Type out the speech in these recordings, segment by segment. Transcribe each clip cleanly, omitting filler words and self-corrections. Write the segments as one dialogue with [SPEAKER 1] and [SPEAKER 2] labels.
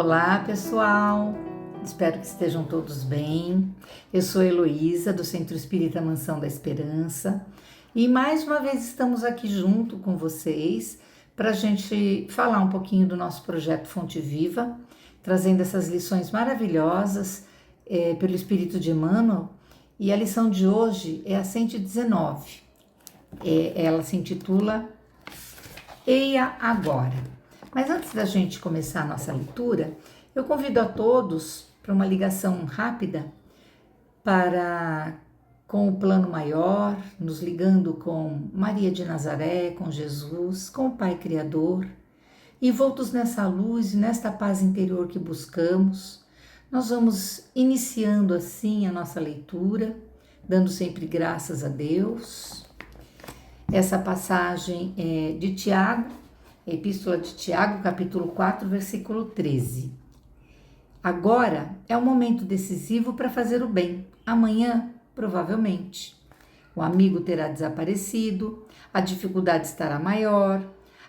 [SPEAKER 1] Olá, pessoal! Espero que estejam todos bem. Eu sou Heloísa, do Centro Espírita Mansão da Esperança, e mais uma vez estamos aqui junto com vocês para a gente falar um pouquinho do nosso projeto Fonte Viva, trazendo essas lições maravilhosas pelo Espírito de Emmanuel. E a lição de hoje é a 119. Ela se intitula Eia Agora. Mas antes da gente começar a nossa leitura, eu convido a todos para uma ligação rápida com o plano maior, nos ligando com Maria de Nazaré, com Jesus, com o Pai Criador. Envoltos nessa luz e nesta paz interior que buscamos, nós vamos iniciando assim a nossa leitura, dando sempre graças a Deus. Essa passagem é de Tiago, Epístola de Tiago, capítulo 4, versículo 13. Agora é o momento decisivo para fazer o bem. Amanhã, provavelmente, o amigo terá desaparecido, a dificuldade estará maior,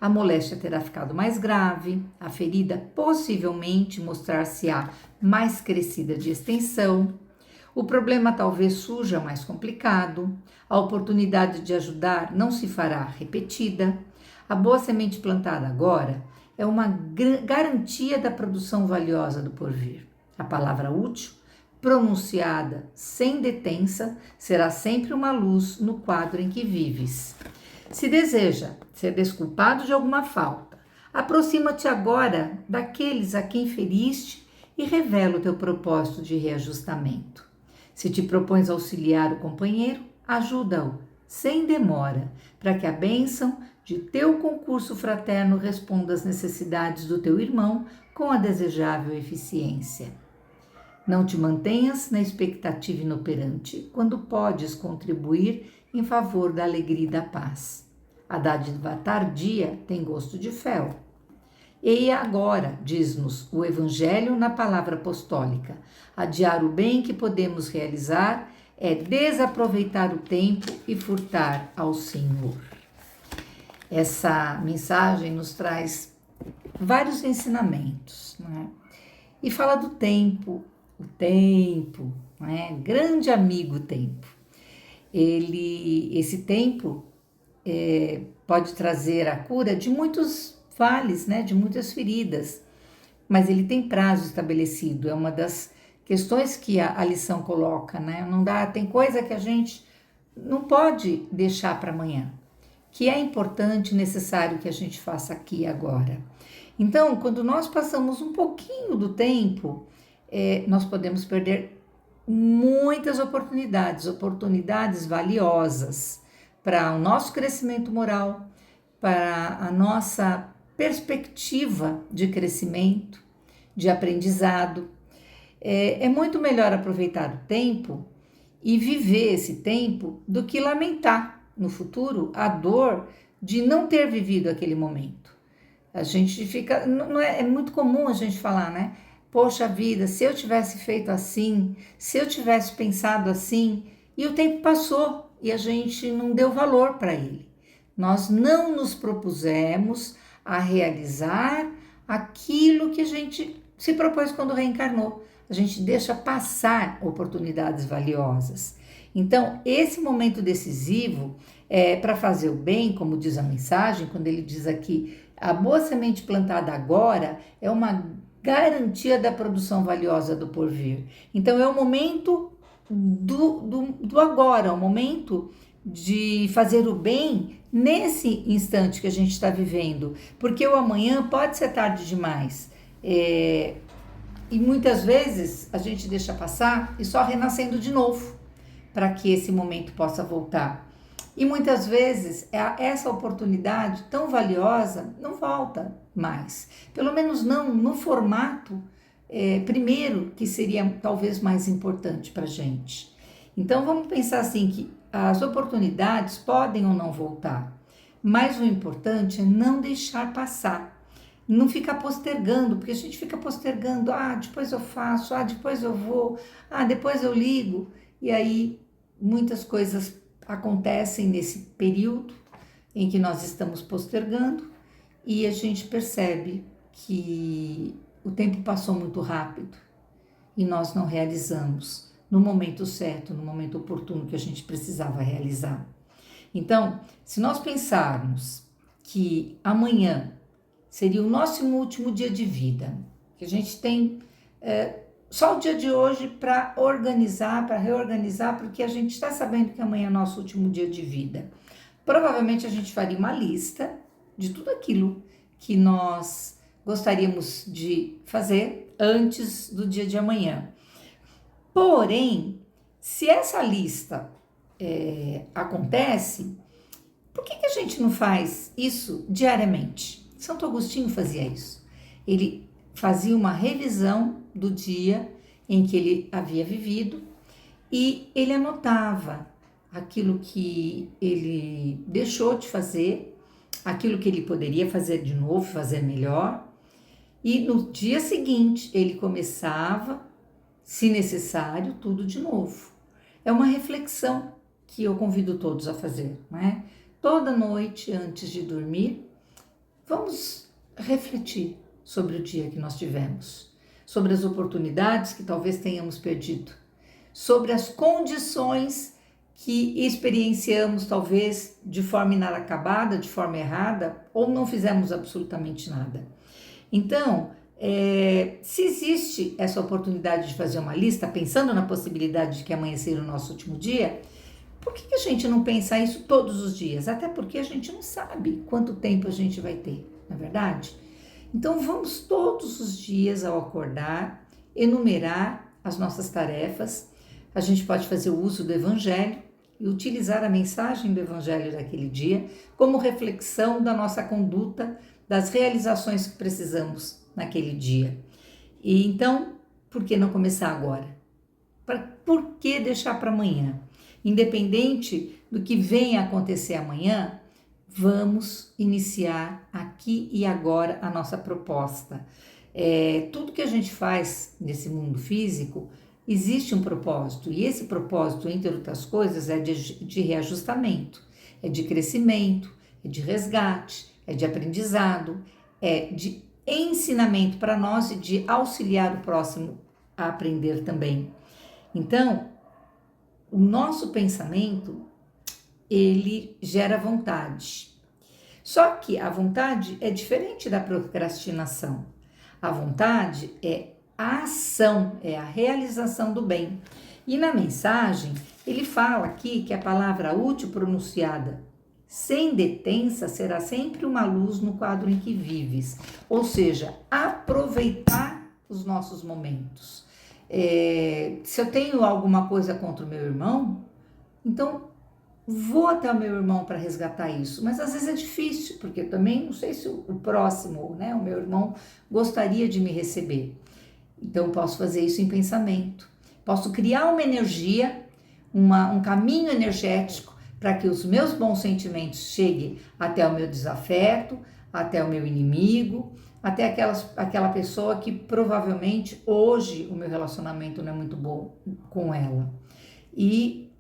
[SPEAKER 1] a moléstia terá ficado mais grave, a ferida possivelmente mostrar-se-á mais crescida de extensão, o problema talvez surja mais complicado, a oportunidade de ajudar não se fará repetida. A boa semente plantada agora é uma garantia da produção valiosa do porvir. A palavra útil, pronunciada sem detença, será sempre uma luz no quadro em que vives. Se deseja ser desculpado de alguma falta, aproxima-te agora daqueles a quem feriste e revela o teu propósito de reajustamento. Se te propões auxiliar o companheiro, ajuda-o sem demora, para que a bênção de teu concurso fraterno responda às necessidades do teu irmão com a desejável eficiência. Não te mantenhas na expectativa inoperante, quando podes contribuir em favor da alegria e da paz. A dádiva tardia tem gosto de fel. Eia agora, diz-nos o Evangelho na palavra apostólica, adiar o bem que podemos realizar é desaproveitar o tempo e furtar ao Senhor. Essa mensagem nos traz vários ensinamentos, né? E fala do tempo, o tempo, né? Grande amigo tempo. Esse tempo pode trazer a cura de muitos vales, né? De muitas feridas, mas ele tem prazo estabelecido, é uma das questões que a lição coloca, né? Tem coisa que a gente não pode deixar para amanhã, que é importante e necessário que a gente faça aqui e agora. Então, quando nós passamos um pouquinho do tempo, nós podemos perder muitas oportunidades valiosas para o nosso crescimento moral, para a nossa perspectiva de crescimento, de aprendizado. É muito melhor aproveitar o tempo e viver esse tempo do que lamentar no futuro a dor de não ter vivido aquele momento. A gente fica, é muito comum a gente falar, né? Poxa vida, se eu tivesse feito assim, se eu tivesse pensado assim, e o tempo passou e a gente não deu valor para ele. Nós não nos propusemos a realizar aquilo que a gente se propôs quando reencarnou. A gente deixa passar oportunidades valiosas. Então, esse momento decisivo é para fazer o bem, como diz a mensagem, quando ele diz aqui, a boa semente plantada agora é uma garantia da produção valiosa do porvir. Então, é o momento do agora, é o momento de fazer o bem nesse instante que a gente está vivendo, porque o amanhã pode ser tarde demais. E muitas vezes a gente deixa passar e só renascendo de novo para que esse momento possa voltar. E muitas vezes essa oportunidade tão valiosa não volta mais. Pelo menos não no formato primeiro, que seria talvez mais importante para a gente. Então vamos pensar assim que as oportunidades podem ou não voltar, mas o importante é não deixar passar. Não ficar postergando, porque a gente fica postergando, depois eu faço, depois eu vou, depois eu ligo. E aí muitas coisas acontecem nesse período em que nós estamos postergando e a gente percebe que o tempo passou muito rápido e nós não realizamos no momento certo, no momento oportuno que a gente precisava realizar. Então, se nós pensarmos que amanhã seria o nosso último dia de vida, que a gente tem só o dia de hoje para organizar, para reorganizar, porque a gente está sabendo que amanhã é nosso último dia de vida. Provavelmente a gente faria uma lista de tudo aquilo que nós gostaríamos de fazer antes do dia de amanhã. Porém, se essa lista acontece, por que a gente não faz isso diariamente? Santo Agostinho fazia isso. Ele fazia uma revisão do dia em que ele havia vivido e ele anotava aquilo que ele deixou de fazer, aquilo que ele poderia fazer de novo, fazer melhor. E no dia seguinte ele começava, se necessário, tudo de novo. É uma reflexão que eu convido todos a fazer, não é? Toda noite, antes de dormir, vamos refletir sobre o dia que nós tivemos, sobre as oportunidades que talvez tenhamos perdido, sobre as condições que experienciamos talvez de forma inacabada, de forma errada, ou não fizemos absolutamente nada. Então, se existe essa oportunidade de fazer uma lista, pensando na possibilidade de que amanhã seja o nosso último dia, por que a gente não pensa isso todos os dias? Até porque a gente não sabe quanto tempo a gente vai ter, não é verdade? Então vamos todos os dias ao acordar, enumerar as nossas tarefas. A gente pode fazer o uso do Evangelho e utilizar a mensagem do Evangelho daquele dia como reflexão da nossa conduta, das realizações que precisamos naquele dia. E então, por que não começar agora? Por que deixar para amanhã? Independente do que venha a acontecer amanhã, vamos iniciar aqui e agora a nossa proposta. Tudo que a gente faz nesse mundo físico, existe um propósito, e esse propósito, entre outras coisas, é de reajustamento, é de crescimento, é de resgate, é de aprendizado, é de ensinamento para nós e de auxiliar o próximo a aprender também. Então, o nosso pensamento, ele gera vontade. Só que a vontade é diferente da procrastinação. A vontade é a ação, é a realização do bem. E na mensagem, ele fala aqui que a palavra útil pronunciada sem detença será sempre uma luz no quadro em que vives. Ou seja, aproveitar os nossos momentos. Se eu tenho alguma coisa contra o meu irmão, então vou até o meu irmão para resgatar isso, mas às vezes é difícil, porque eu também não sei se o próximo, né, o meu irmão, gostaria de me receber. Então eu posso fazer isso em pensamento, posso criar uma energia, um caminho energético para que os meus bons sentimentos cheguem até o meu desafeto, até o meu inimigo, até aquela pessoa que provavelmente hoje o meu relacionamento não é muito bom com ela. E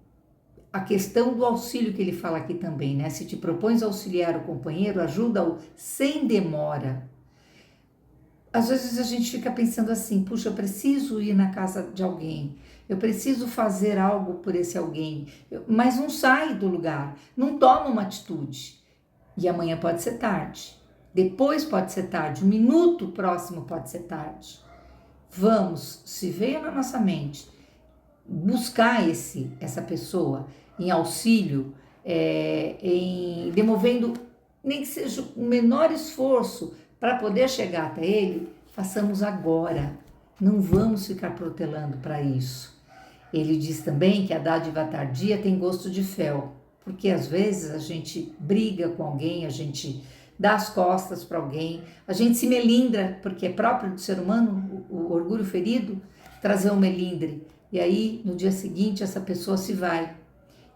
[SPEAKER 1] a questão do auxílio que ele fala aqui também, né? Se te propões auxiliar o companheiro, ajuda-o sem demora. Às vezes a gente fica pensando assim, puxa, eu preciso ir na casa de alguém, eu preciso fazer algo por esse alguém, mas não sai do lugar, não toma uma atitude. E amanhã pode ser tarde. Depois pode ser tarde, um minuto próximo pode ser tarde. Vamos, se veio na nossa mente, buscar essa pessoa em auxílio, em demovendo nem que seja o menor esforço para poder chegar até ele, façamos agora. Não vamos ficar protelando para isso. Ele diz também que a dádiva tardia tem gosto de fel, porque às vezes a gente briga com alguém, a gente dá as costas para alguém, a gente se melindra, porque é próprio do ser humano, o orgulho ferido, trazer um melindre. E aí, no dia seguinte, essa pessoa se vai.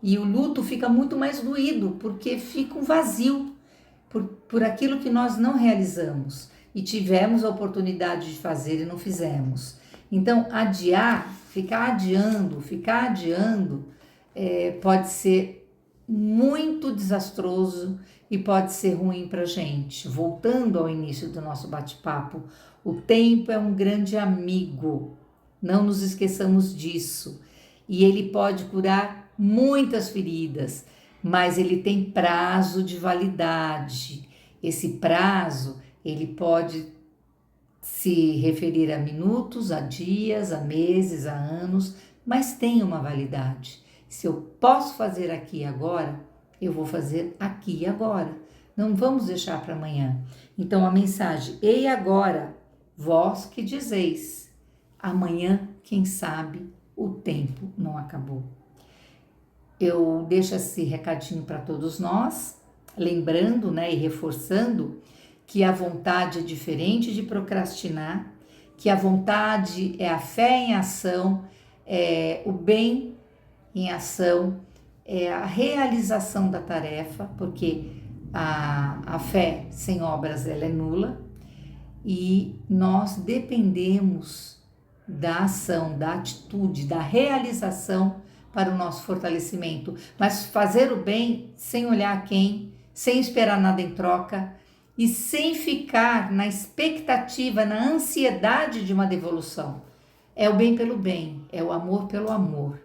[SPEAKER 1] E o luto fica muito mais doído, porque fica um vazio por aquilo que nós não realizamos e tivemos a oportunidade de fazer e não fizemos. Então, adiar, ficar adiando, pode ser muito desastroso e pode ser ruim para a gente. Voltando ao início do nosso bate-papo, O tempo é um grande amigo, não nos esqueçamos disso. E ele pode curar muitas feridas, mas ele tem prazo de validade. Esse prazo, ele pode se referir a minutos, a dias, a meses, a anos, mas tem uma validade. Se eu posso fazer aqui e agora, eu vou fazer aqui e agora. Não vamos deixar para amanhã. Então a mensagem: ei agora, vós que dizeis, amanhã, quem sabe, o tempo não acabou. Eu deixo esse recadinho para todos nós, lembrando, né, e reforçando que a vontade é diferente de procrastinar, que a vontade é a fé em ação, é o bem em ação, é a realização da tarefa, porque a fé sem obras ela é nula, e nós dependemos da ação, da atitude, da realização para o nosso fortalecimento. Mas fazer o bem sem olhar a quem, sem esperar nada em troca e sem ficar na expectativa, na ansiedade de uma devolução. É o bem pelo bem, é o amor pelo amor.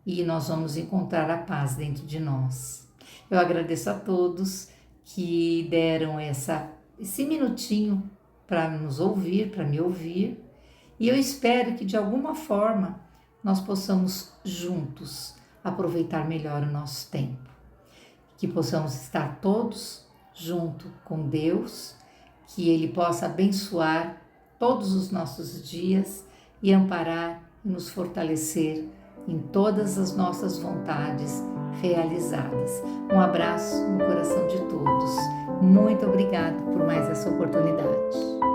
[SPEAKER 1] E nós vamos encontrar a paz dentro de nós. Eu agradeço a todos que deram esse minutinho para nos ouvir, para me ouvir. E eu espero que de alguma forma nós possamos juntos aproveitar melhor o nosso tempo. Que possamos estar todos junto com Deus, que Ele possa abençoar todos os nossos dias e amparar e nos fortalecer em todas as nossas vontades realizadas. Um abraço no coração de todos. Muito obrigado por mais essa oportunidade.